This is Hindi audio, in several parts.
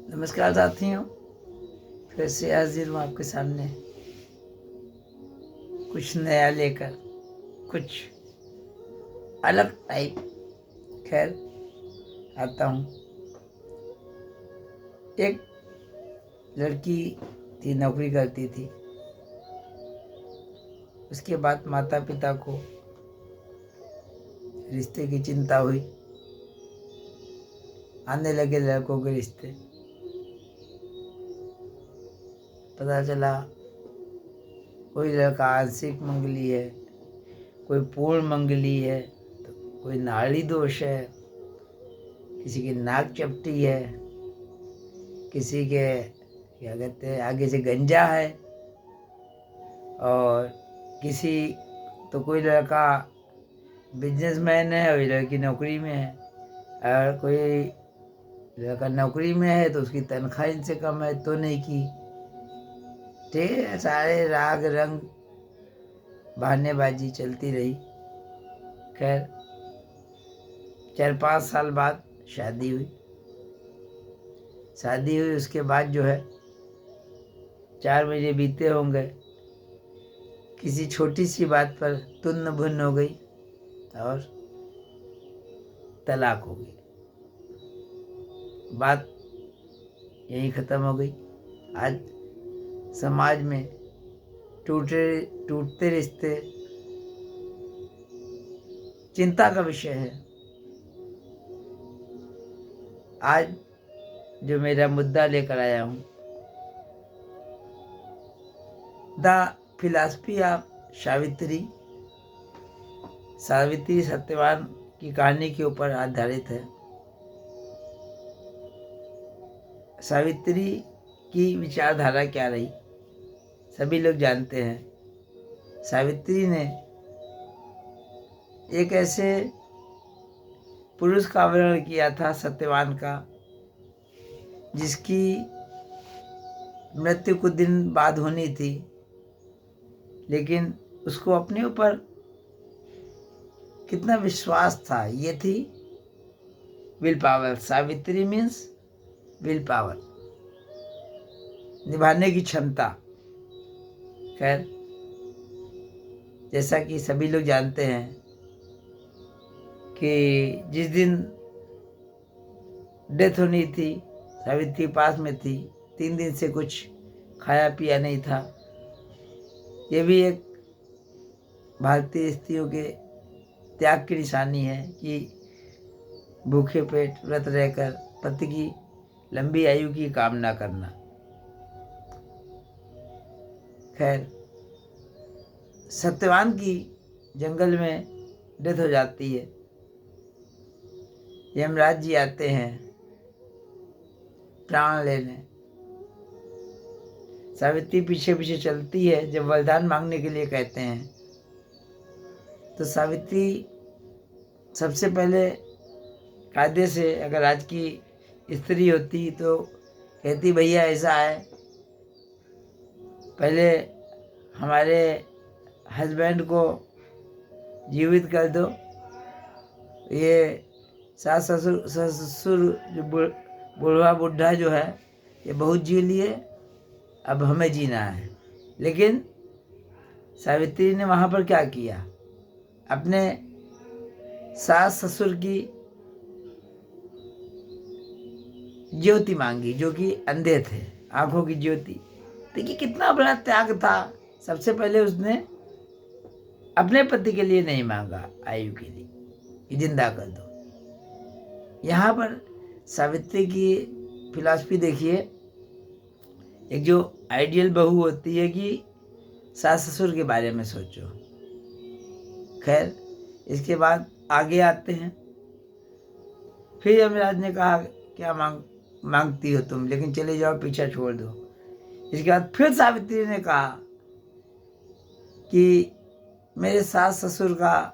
नमस्कार साथियों, फिर से हाजिर हूँ आपके सामने कुछ नया लेकर, कुछ अलग टाइप। खैर, आता हूँ। एक लड़की थी, नौकरी करती थी। उसके बाद माता पिता को रिश्ते की चिंता हुई। आने लगे लड़कों के रिश्ते। पता चला कोई लड़का आंशिक मंगली है, कोई पूर्ण मंगली है, तो कोई नाड़ी दोष है, किसी की नाक चपटी है, किसी के क्या कहते हैं आगे से गंजा है, और किसी तो कोई लड़का बिजनेसमैन है और लड़की नौकरी में है, और कोई लड़का नौकरी में है तो उसकी तनख्वाह इनसे कम है तो नहीं की। ठीक है, सारे राग रंग बहानेबाजी चलती रही। खैर, 4-5 साल बाद शादी हुई। उसके बाद जो है 4 महीने बीते होंगे, किसी छोटी सी बात पर तुन्न भुन्न हो गई और तलाक हो गई। बात यहीं ख़त्म हो गई। आज समाज में टूटते रिश्ते चिंता का विषय है। आज जो मेरा मुद्दा लेकर आया हूँ, the philosophy of Savitri Satyavan की कहानी के ऊपर आधारित है। सावित्री की विचारधारा क्या रही, सभी लोग जानते हैं। सावित्री ने एक ऐसे पुरुष का वर्णन किया था, सत्यवान का, जिसकी मृत्यु कुछ दिन बाद होनी थी, लेकिन उसको अपने ऊपर कितना विश्वास था। ये थी will power. Savitri means will power, निभाने की क्षमता। खैर, जैसा कि सभी लोग जानते हैं कि जिस दिन डेथ होनी थी, सावित्री पास में थी। 3 दिन से कुछ खाया पिया नहीं था। ये भी एक भारतीय स्त्रियों के त्याग की निशानी है कि भूखे पेट व्रत रहकर पति की लंबी आयु की कामना करना। खैर, सत्यवान की जंगल में डेथ हो जाती है। यमराज जी आते हैं प्राण लेने। सावित्री पीछे पीछे चलती है। जब वरदान मांगने के लिए कहते हैं तो सावित्री सबसे पहले कायदे से, अगर आज की स्त्री होती तो कहती, भैया ऐसा है, पहले हमारे हस्बैंड को जीवित कर दो। ये सास ससुर जो बूढ़ा बुढ़ा जो है, ये बहुत जी लिए, अब हमें जीना है। लेकिन सावित्री ने वहाँ पर क्या किया, अपने सास ससुर की ज्योति मांगी, जो कि अंधे थे, आंखों की ज्योति। देखिए कितना बड़ा त्याग था। सबसे पहले उसने अपने पति के लिए नहीं मांगा, आयु के लिए कि जिंदा कर दो। यहाँ पर सावित्री की फिलॉसफी देखिए। एक जो आइडियल बहू होती है कि सास ससुर के बारे में सोचो। खैर, इसके बाद आगे आते हैं। फिर यमराज ने कहा, क्या मांगती हो तुम, लेकिन चले जाओ, पीछा छोड़ दो। इसके बाद फिर सावित्री ने कहा कि मेरे सास ससुर का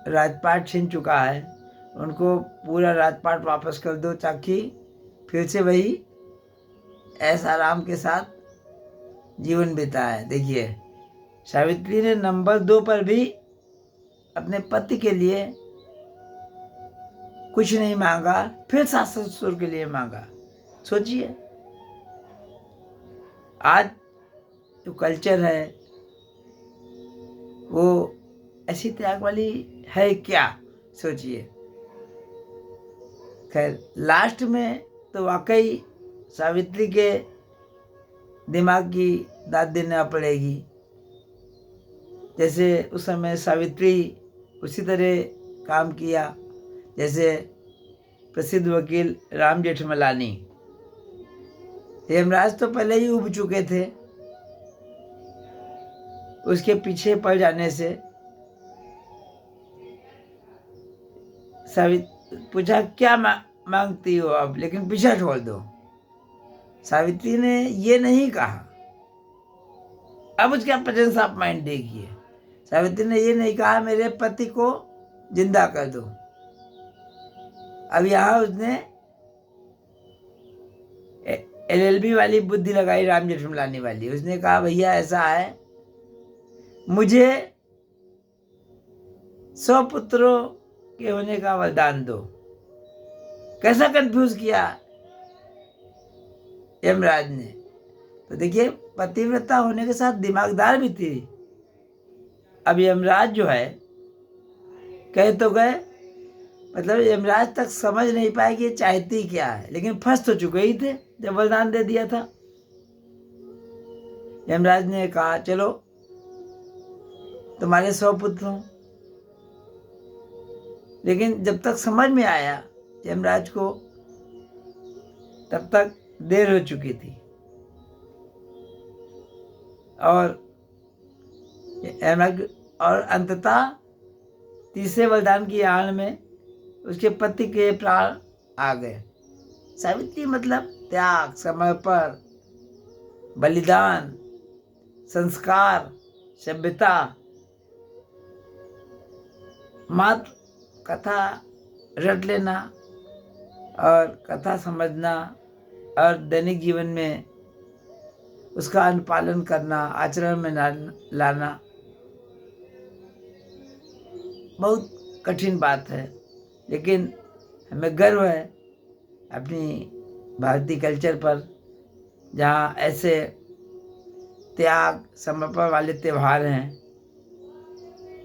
राजपाट छिन चुका है, उनको पूरा राजपाट वापस कर दो, ताकि फिर से वही ऐश आराम के साथ जीवन बिताए। देखिए, सावित्री ने नंबर 2 पर भी अपने पति के लिए कुछ नहीं मांगा, फिर सास ससुर के लिए मांगा। सोचिए, आज जो कल्चर है वो ऐसी त्याग वाली है क्या? सोचिए। खैर, लास्ट में तो वाकई सावित्री के दिमाग की दाद देना पड़ेगी। जैसे उस समय सावित्री उसी तरह काम किया जैसे प्रसिद्ध वकील राम जेठमलानी। हेमराज तो पहले ही उब चुके थे, उसके पीछे पड़ जाने से पूछा क्या मांगती हो अब, लेकिन पीछा छोड़ दो। सावित्री ने ये नहीं कहा। अब उसका प्रेजेंस ऑफ माइंड देखिए। सावित्री ने ये नहीं कहा मेरे पति को जिंदा कर दो। अब यहाँ उसने LLB वाली बुद्धि लगाई, राम जेठमलानी वाली। उसने कहा भैया ऐसा है, मुझे 100 पुत्रों के होने का वरदान दो। कैसा कंफ्यूज किया यमराज ने। तो देखिए, पतिव्रता होने के साथ दिमागदार भी थी। अब यमराज जो है, कह तो गए, मतलब यमराज तक समझ नहीं पाए कि ये चाहती क्या है, लेकिन फंस तो चुके ही थे जब वरदान दे दिया था। यमराज ने कहा चलो तुम्हारे 100 पुत्र हों। लेकिन जब तक समझ में आया यमराज को, तब तक देर हो चुकी थी। और अंततः तीसरे वरदान की आड़ में उसके पति के प्राण आ गए। सावित्री मतलब त्याग, समर्पण, बलिदान, संस्कार, सभ्यता। मात्र कथा रट लेना और कथा समझना और दैनिक जीवन में उसका अनुपालन करना, आचरण में लाना बहुत कठिन बात है। लेकिन हमें गर्व है अपनी भारतीय कल्चर पर, जहाँ ऐसे त्याग समर्पण वाले त्यौहार हैं।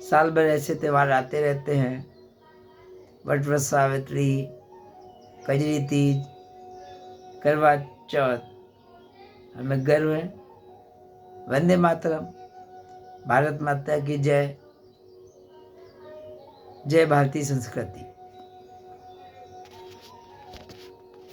साल भर ऐसे त्यौहार आते रहते हैं। वट वृत सावित्री, कजरी तीज, करवा चौथ। हमें गर्व है। वंदे मातरम। भारत माता की जय। जय भारतीय संस्कृति।